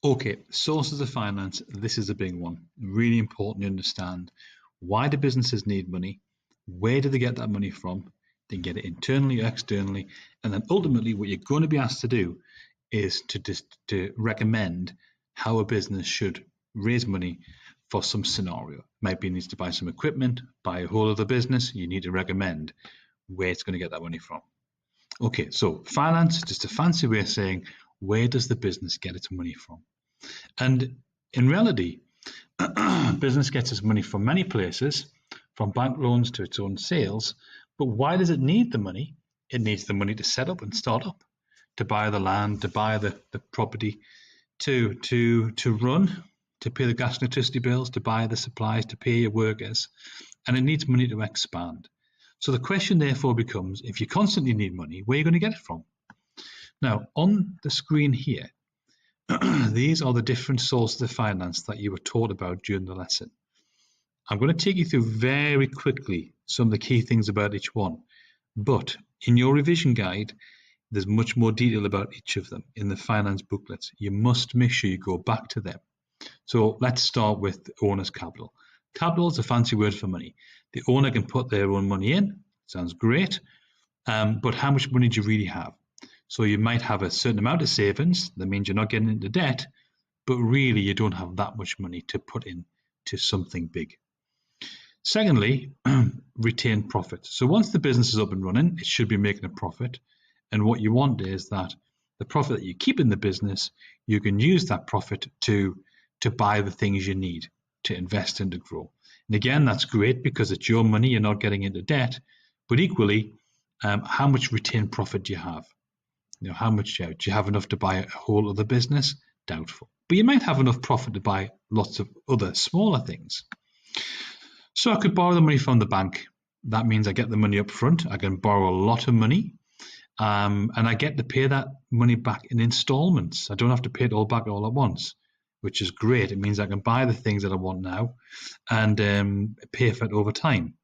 Okay, sources of finance. This is a big one. Really important to understand why do businesses need money? Where do they get that money from? They can get it internally or externally. And then ultimately, what you're going to be asked to do is to recommend how a business should raise money for some scenario. Might be it needs to buy some equipment, buy a whole other business. You need to recommend where it's going to get that money from. Okay, so finance, just a fancy way of saying where does the business get its money from? And in reality, business gets its money from many places, from bank loans to its own sales. But why does it need the money? It needs the money to set up and start up, to buy the land, to buy the property, to run, to pay the gas and electricity bills, to buy the supplies, to pay your workers, and it needs money to expand. So the question therefore becomes, if you constantly need money, where are you going to get it from? Now, on the screen here, these are the different sources of finance that you were taught about during the lesson. I'm going to take you through very quickly some of the key things about each one. But in your revision guide, there's much more detail about each of them in the finance booklets. You must make sure you go back to them. So let's start with owner's capital. Capital is a fancy word for money. The owner can put their own money in. Sounds great. But how much money do you really have? So you might have a certain amount of savings. That means you're not getting into debt, but really you don't have that much money to put into something big. Secondly, retained profit. So once the business is up and running, it should be making a profit. And what you want is that the profit that you keep in the business, you can use that profit to buy the things you need to invest and to grow. And again, that's great because it's your money, you're not getting into debt. But equally, how much retained profit do you have? How much do you have enough to buy a whole other business? Doubtful. But you might have enough profit to buy lots of other smaller things. So I could borrow the money from the bank. That means I get the money up front. I can borrow a lot of money, and I get to pay that money back in installments. I don't have to pay it all back all at once, which is great. It means I can buy the things that I want now and pay for it over time.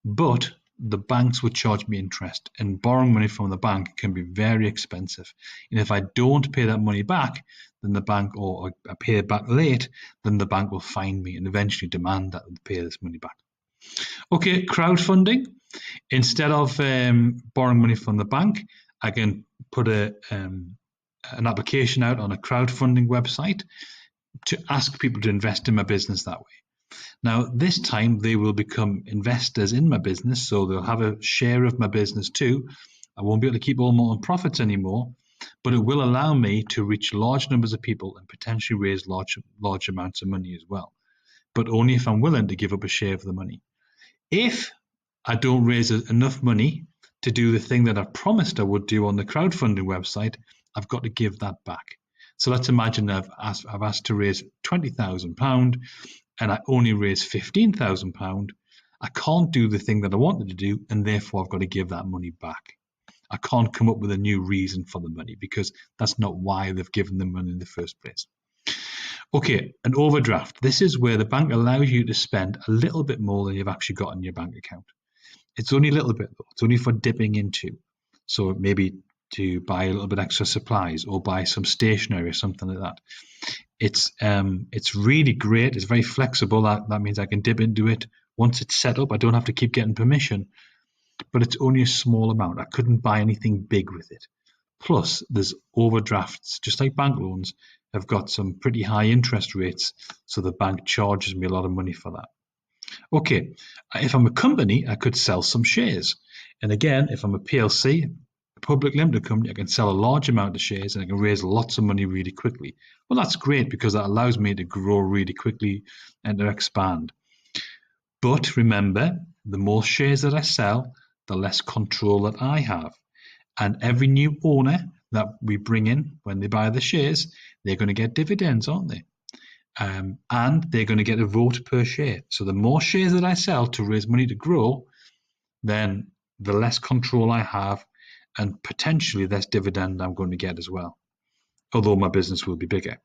But the banks would charge me interest, and borrowing money from the bank can be very expensive. And if I don't pay that money back, then the bank, or I pay it back late, then the bank will fine me and eventually demand that I pay this money back. Okay, crowdfunding. Instead of borrowing money from the bank, I can put an application out on a crowdfunding website to ask people to invest in my business that way. Now, this time they will become investors in my business, so they'll have a share of my business too. I won't be able to keep all my own profits anymore, but it will allow me to reach large numbers of people and potentially raise large amounts of money as well, but only if I'm willing to give up a share of the money. If I don't raise enough money to do the thing that I promised I would do on the crowdfunding website, I've got to give that back. So let's imagine I've asked to raise £20,000 and I only raise £15,000. I can't do the thing that I wanted to do, and therefore I've got to give that money back. I can't come up with a new reason for the money because that's not why they've given the money in the first place. Okay, an overdraft. This is where the bank allows you to spend a little bit more than you've actually got in your bank account. It's only a little bit though. It's only for dipping into. So maybe to buy a little bit extra supplies or buy some stationery or something like that. It's really great. It's very flexible. That means I can dip into it. Once it's set up, I don't have to keep getting permission. But it's only a small amount. I couldn't buy anything big with it. Plus, there's overdrafts, just like bank loans, have got some pretty high interest rates. So the bank charges me a lot of money for that. Okay, if I'm a company, I could sell some shares. And again, if I'm a PLC, a public limited company, I can sell a large amount of shares and I can raise lots of money really quickly. Well, that's great because that allows me to grow really quickly and to expand. But remember, the more shares that I sell, the less control that I have. And every new owner that we bring in when they buy the shares, they're going to get dividends, aren't they? And they're going to get a vote per share. So the more shares that I sell to raise money to grow, then the less control I have and potentially less dividend I'm going to get as well, although my business will be bigger.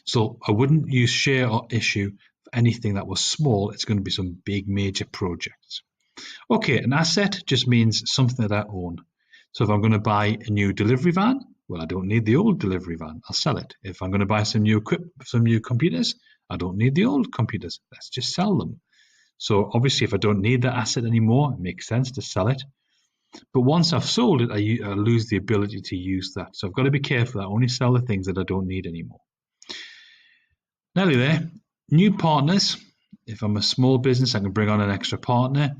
So I wouldn't use share or issue for anything that was small. It's going to be some big major projects. Okay, an asset just means something that I own. So if I'm going to buy a new delivery van, Well, I don't need the old delivery van. I'll sell it. If I'm going to buy some new computers, I don't need the old computers. Let's just sell them. So obviously, if I don't need that asset anymore, it makes sense to sell it. But once I've sold it, I lose the ability to use that. So I've got to be careful. I only sell the things that I don't need anymore. Nearly there. New partners. If I'm a small business, I can bring on an extra partner.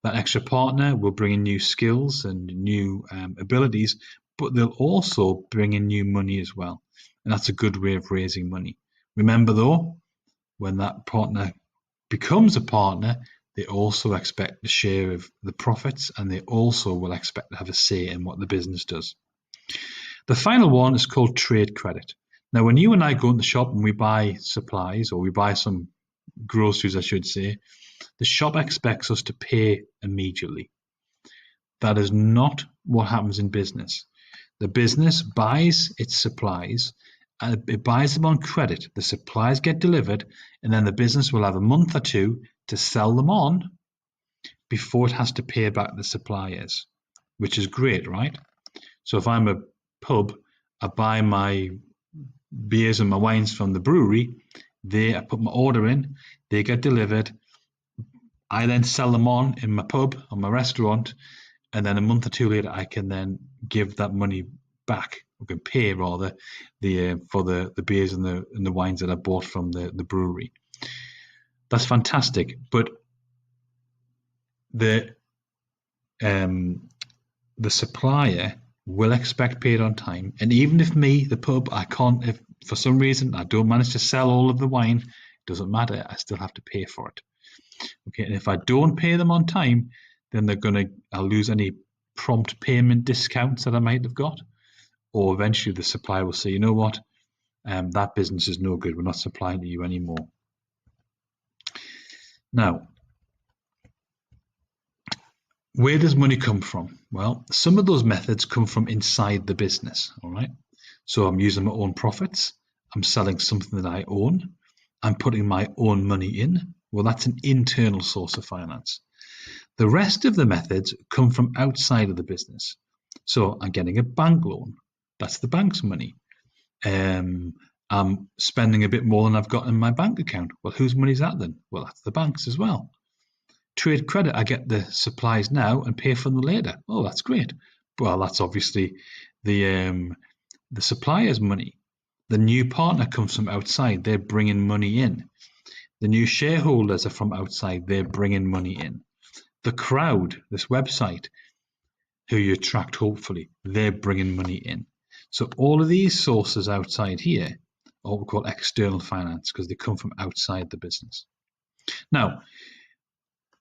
That extra partner will bring in new skills and new abilities, but they'll also bring in new money as well. And that's a good way of raising money. Remember though, when that partner becomes a partner, they also expect a share of the profits, and they also will expect to have a say in what the business does. The final one is called trade credit. Now, when you and I go in the shop and we buy supplies, or we buy some groceries, I should say, the shop expects us to pay immediately. That is not what happens in business. The business buys its supplies, and it buys them on credit. The supplies get delivered, and then the business will have a month or two to sell them on before it has to pay back the suppliers, which is great, right? So if I'm a pub, I buy my beers and my wines from the brewery, I put my order in, they get delivered, I then sell them on in my pub or my restaurant, and then a month or two later I can then give that money back, or can pay rather, for the beers and the wines that I bought from the brewery. That's fantastic, but the supplier will expect paid on time, and even if me, the pub, if for some reason I don't manage to sell all of the wine, it doesn't matter, I still have to pay for it. Okay, and if I don't pay them on time, then I'll lose any prompt payment discounts that I might have got, or eventually the supplier will say, you know what, that business is no good, we're not supplying to you anymore. Now, where does money come from? Well, some of those methods come from inside the business, all right? So I'm using my own profits, I'm selling something that I own, I'm putting my own money in. Well, that's an internal source of finance. The rest of the methods come from outside of the business. So I'm getting a bank loan. That's the bank's money. I'm spending a bit more than I've got in my bank account. Well, whose money is that then? Well, that's the bank's as well. Trade credit, I get the supplies now and pay for them later. Oh, that's great. Well, that's obviously the supplier's money. The new partner comes from outside. They're bringing money in. The new shareholders are from outside. They're bringing money in. The crowd, this website, who you attract, hopefully, they're bringing money in. So all of these sources outside here are what we call external finance, because they come from outside the business. Now,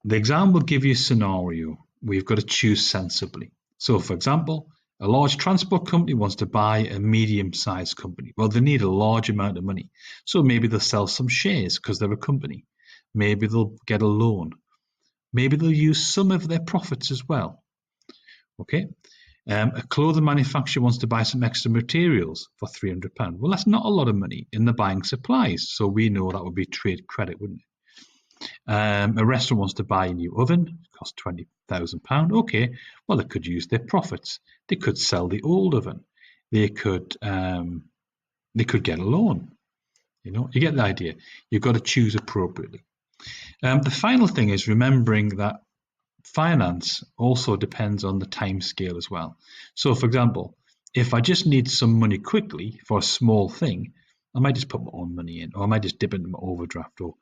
the exam will give you a scenario where you've got to choose sensibly. So, for example, a large transport company wants to buy a medium-sized company. Well, they need a large amount of money. So maybe they'll sell some shares because they're a company. Maybe they'll get a loan. Maybe they'll use some of their profits as well. Okay. A clothing manufacturer wants to buy some extra materials for £300. Well, that's not a lot of money in the buying supplies. So we know that would be trade credit, wouldn't it? A restaurant wants to buy a new oven, it costs £20,000. Okay, well, they could use their profits. They could sell the old oven. They could get a loan. You get the idea. You've got to choose appropriately. The final thing is remembering that finance also depends on the time scale as well. So, for example, if I just need some money quickly for a small thing, I might just put my own money in, or I might just dip into my overdraft, or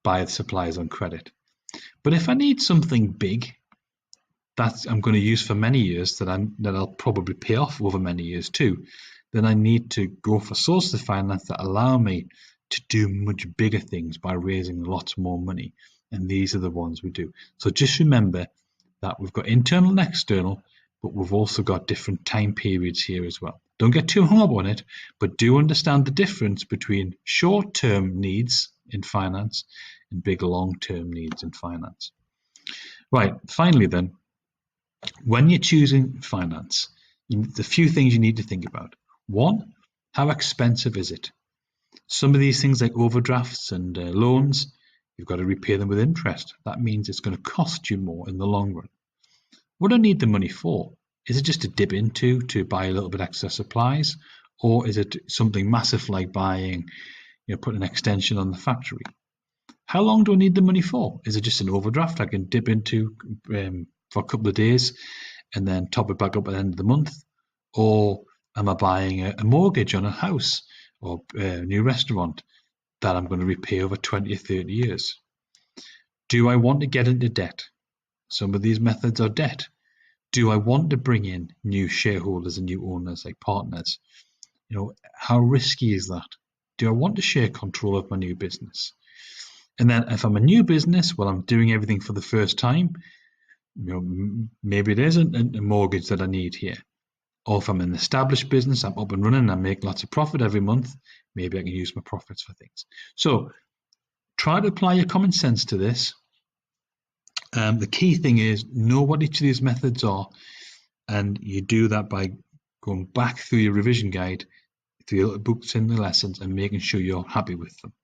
buy the supplies on credit. But if I need something big that I'm going to use for many years, that I'll probably pay off over many years too, then I need to go for sources of finance that allow me to do much bigger things by raising lots more money. And these are the ones we do. So just remember that we've got internal and external, but we've also got different time periods here as well. Don't get too hung up on it, but do understand the difference between short-term needs in finance and big long-term needs in finance. Right, finally then, when you're choosing finance, there's a few things you need to think about. One, how expensive is it? Some of these things like overdrafts and loans, you've got to repay them with interest. That means it's going to cost you more in the long run. What do I need the money for? Is it just a dip into to buy a little bit extra supplies, or is it something massive like buying, putting an extension on the factory? How long do I need the money for? Is it just an overdraft I can dip into for a couple of days and then top it back up at the end of the month? Or am I buying a mortgage on a house or a new restaurant that I'm going to repay over 20 or 30 years? Do I want to get into debt? Some of these methods are debt. Do I want to bring in new shareholders and new owners like partners? How risky is that? Do I want to share control of my new business? And then if I'm a new business, well, I'm doing everything for the first time, maybe it isn't a mortgage that I need here. Or if I'm an established business, I'm up and running, and I make lots of profit every month, maybe I can use my profits for things. So try to apply your common sense to this. The key thing is know what each of these methods are, and you do that by going back through your revision guide, through your little books and the lessons, and making sure you're happy with them.